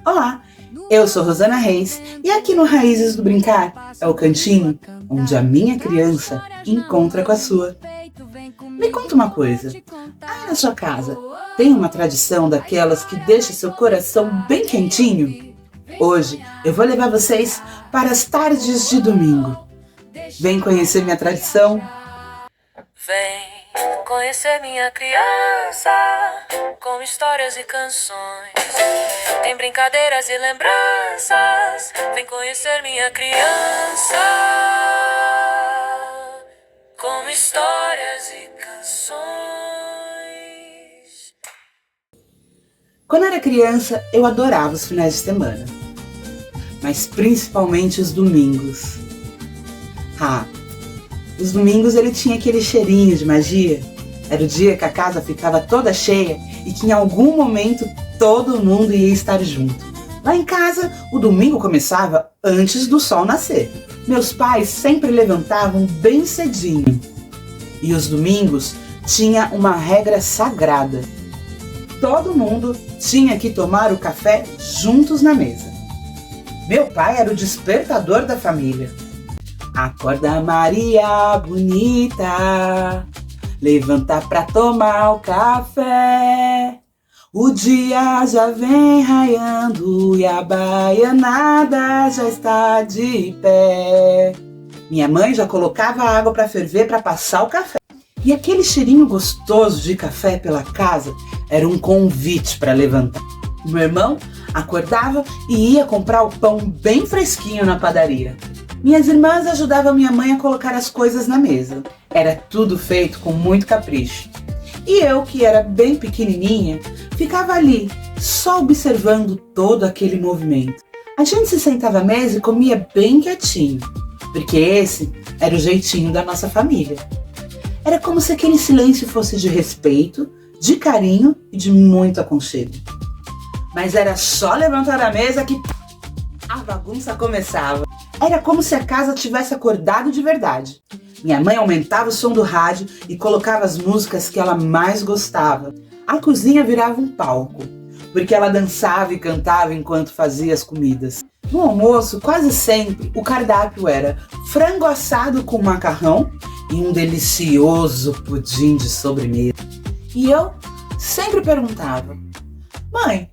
Olá, eu sou Rosana Reis e aqui no Raízes do Brincar é o cantinho onde a minha criança encontra com a sua. Me conta uma coisa, aí na sua casa tem uma tradição daquelas que deixa seu coração bem quentinho? Hoje eu vou levar vocês para as tardes de domingo. Vem conhecer minha tradição. Vem conhecer minha criança, com histórias e canções. Tem brincadeiras e lembranças. Vem conhecer minha criança, com histórias e canções. Quando era criança, eu adorava os finais de semana, mas principalmente os domingos. Os domingos ele tinha aquele cheirinho de magia. Era o dia que a casa ficava toda cheia e que em algum momento todo mundo ia estar junto. Lá em casa, o domingo começava antes do sol nascer. Meus pais sempre levantavam bem cedinho. E os domingos tinha uma regra sagrada. Todo mundo tinha que tomar o café juntos na mesa. Meu pai era o despertador da família. Acorda, Maria bonita, levanta pra tomar o café. O dia já vem raiando e a baianada já está de pé. Minha mãe já colocava a água pra ferver pra passar o café. E aquele cheirinho gostoso de café pela casa era um convite para levantar. O meu irmão acordava e ia comprar o pão bem fresquinho na padaria. Minhas irmãs ajudavam minha mãe a colocar as coisas na mesa. Era tudo feito com muito capricho. E eu, que era bem pequenininha, ficava ali, só observando todo aquele movimento. A gente se sentava à mesa e comia bem quietinho, porque esse era o jeitinho da nossa família. Era como se aquele silêncio fosse de respeito, de carinho e de muito aconchego. Mas era só levantar a mesa que a bagunça começava. Era como se a casa tivesse acordado de verdade. Minha mãe aumentava o som do rádio e colocava as músicas que ela mais gostava. A cozinha virava um palco, porque ela dançava e cantava enquanto fazia as comidas. No almoço, quase sempre, o cardápio era frango assado com macarrão e um delicioso pudim de sobremesa. E eu sempre perguntava: mãe,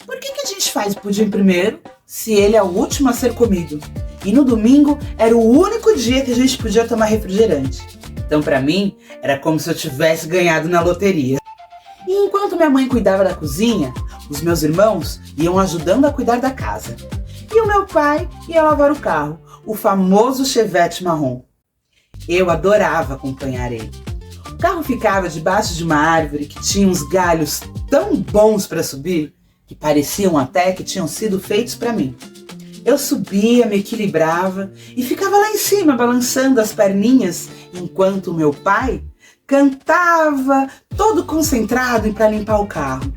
por que a gente faz pudim primeiro, se ele é o último a ser comido? E no domingo era o único dia que a gente podia tomar refrigerante. Então pra mim, era como se eu tivesse ganhado na loteria. E enquanto minha mãe cuidava da cozinha, os meus irmãos iam ajudando a cuidar da casa. E o meu pai ia lavar o carro, o famoso Chevette marrom. Eu adorava acompanhar ele. O carro ficava debaixo de uma árvore que tinha uns galhos tão bons para subir que pareciam até que tinham sido feitos para mim. Eu subia, me equilibrava e ficava lá em cima balançando as perninhas enquanto o meu pai cantava, todo concentrado para limpar o carro.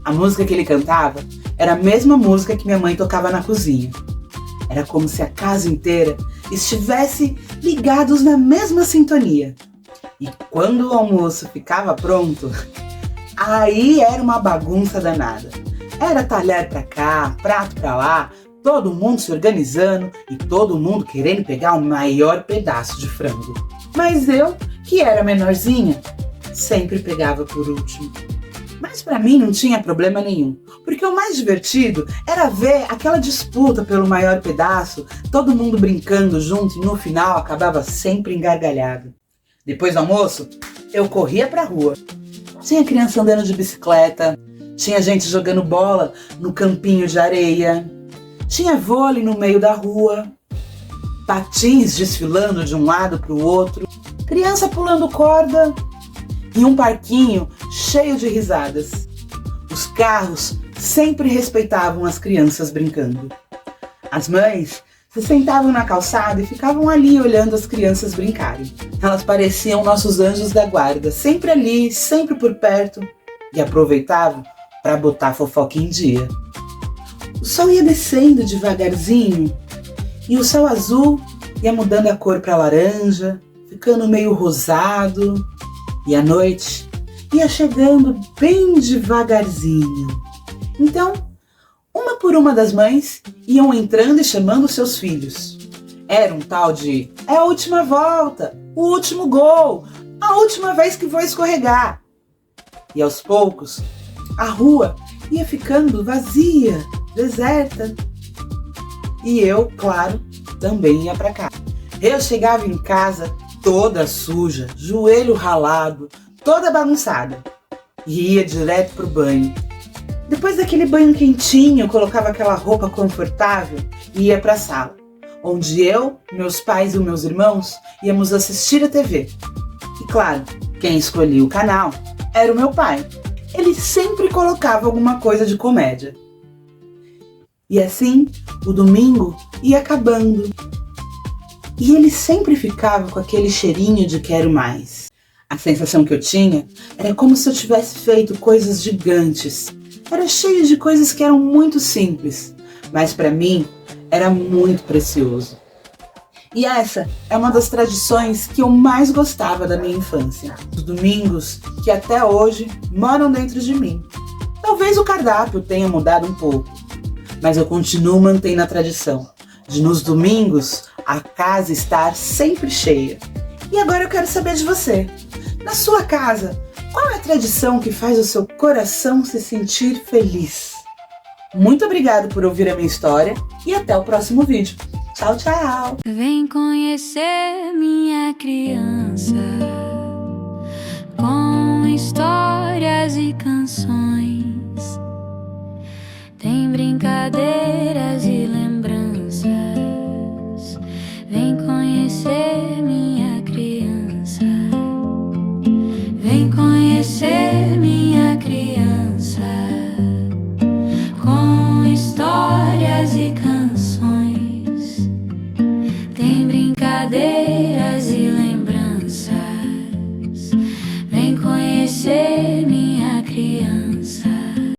A música que ele cantava era a mesma música que minha mãe tocava na cozinha. Era como se a casa inteira estivesse ligados na mesma sintonia. E quando o almoço ficava pronto, aí era uma bagunça danada. Era talher pra cá, prato pra lá, todo mundo se organizando e todo mundo querendo pegar o maior pedaço de frango. Mas eu, que era menorzinha, sempre pegava por último. Mas pra mim não tinha problema nenhum, porque o mais divertido era ver aquela disputa pelo maior pedaço, todo mundo brincando junto e no final acabava sempre engargalhado. Depois do almoço, eu corria pra rua. Tinha criança andando de bicicleta, tinha gente jogando bola no campinho de areia, tinha vôlei no meio da rua, patins desfilando de um lado para o outro, criança pulando corda e um parquinho cheio de risadas. Os carros sempre respeitavam as crianças brincando. As mães se sentavam na calçada e ficavam ali olhando as crianças brincarem. Elas pareciam nossos anjos da guarda, sempre ali, sempre por perto, e aproveitavam para botar fofoca em dia. O sol ia descendo devagarzinho e o céu azul ia mudando a cor para laranja, ficando meio rosado, e a noite ia chegando bem devagarzinho. Então, uma uma por uma das mães iam entrando e chamando seus filhos. Era um tal de: é a última volta, o último gol, a última vez que vou escorregar. E aos poucos, a rua ia ficando vazia, deserta. E eu, claro, também ia para casa. Eu chegava em casa toda suja, joelho ralado, toda bagunçada. E ia direto pro banho. Depois daquele banho quentinho, eu colocava aquela roupa confortável e ia para a sala, onde eu, meus pais e os meus irmãos íamos assistir a TV. E claro, quem escolhia o canal era o meu pai. Ele sempre colocava alguma coisa de comédia. E assim, o domingo ia acabando. E ele sempre ficava com aquele cheirinho de quero mais. A sensação que eu tinha era como se eu tivesse feito coisas gigantes. Era cheio de coisas que eram muito simples, mas para mim era muito precioso. E essa é uma das tradições que eu mais gostava da minha infância. Os domingos que até hoje moram dentro de mim. Talvez o cardápio tenha mudado um pouco, mas eu continuo mantendo a tradição de nos domingos a casa estar sempre cheia. E agora eu quero saber de você. Na sua casa, qual é a tradição que faz o seu coração se sentir feliz? Muito obrigada por ouvir a minha história e até o próximo vídeo. Tchau, tchau! Vem conhecer minha criança, com histórias e canções. Tem brincadeiras e lembranças. Vem conhecer minha criança. Vem conhecer minha criança, com histórias e canções. Tem brincadeiras e lembranças. Vem conhecer